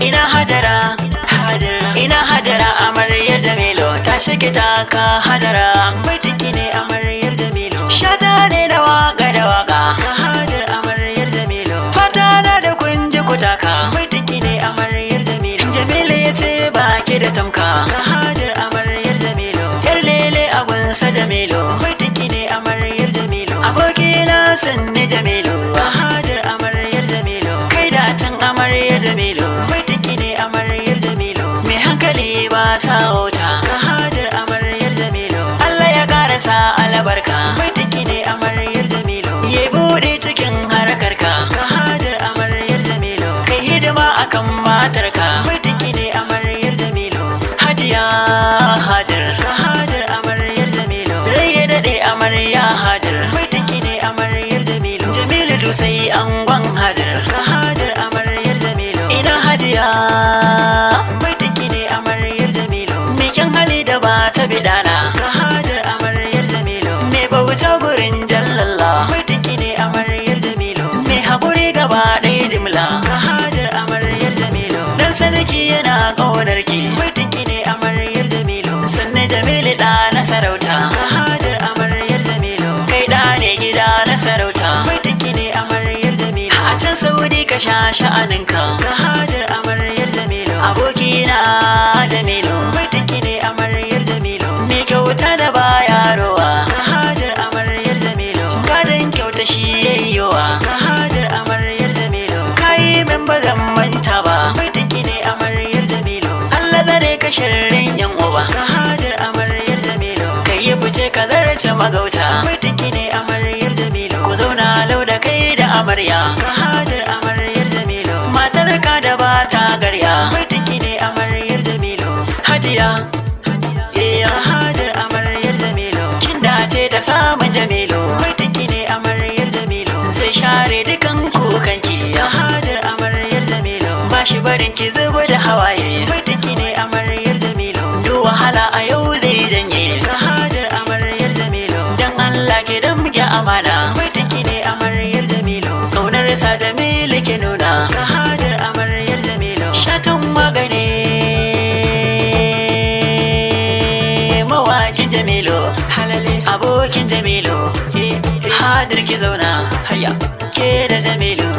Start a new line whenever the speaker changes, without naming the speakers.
ina hajara ina hajara amaryar Jamilu ta shige taka hajara baitiki ne amaryar Jamilu shata ne da waka ga hajar amaryar Jamilu fata na da kunji kutaka baitiki ne amaryar Jamilu Jamilu yace baki da tamka hajar amaryar Jamilu yar lele agunsa Jamilu baitiki ne amaryar Jamilu abokina sanni Jamilu hajar amaryar Jamilu kai da can amaryar Jamilu baitiki ne amaryar Jamilu mai hankali ba ta wuta hajar amaryar Jamilu Allah ya karasa albarka baitiki ne amaryar Jamilu ya bude cikin harkarka hajar amaryar Jamilu kai hidima akan matarka baitiki ne amaryar Jamilu hajiya hajar amaryar Jamilu rai ya dade amarya hajar baitiki ne amaryar Jamilu Jamilu sai angon hajar amaryar Jamilu ina hajiya baitiki ne amaryar Jamilu me kyan hali da ba ta bidana hajar amaryar Jamilu me bauta gurin jallalla baitiki ne amaryar Jamilu me haƙuri gaba ɗaya jimla hajar amaryar Jamilu dan sanaki yana ƙaunarki baitiki ne amaryar Jamilu sannan Jamilu ɗa na sarauta hajar amaryar Jamilu kai ɗa ne gida na sarauta baitiki ne amaryar Jamilu a can Saudi ka sha sha'aninka hajar amaryar Jamilu abokina Jamilu baitiki ne amaryar Jamilu me kyauta da baya rowa hajar amaryar Jamilu gadon kyauta shi yayyowa hajar amaryar Jamilu kai min ba zan manta ba baitiki ne amaryar Jamilu Allah dare ka sharrin yan uba hajar amaryar Jamilu kai ya fice ka zarce magauta baitiki ne amaryar Jamilu ku zauna lau da kai da amarya hajar amaryar Jamilu matar ka da ba ta garya baitiki ne amaryar Jamilu hajiya hajar amaryar Jamilu kin dace da samun Jamilu baitiki ne amaryar Jamilu zai share dukan kukanki hajar amaryar Jamilu ba shi barin ki zuba da hawaye baitiki ne amaryar Jamilu duk wahala a yau zai janye hajar amaryar Jamilu dan Allah ki damge amana baitiki ne amaryar Jamilu kaunar sa Jamilu ki nuna hajar amaryar Jamilu shatan magani mawakin Jamilu halale abokin Jamilu hajar ki zauna hayya ke da Jamilu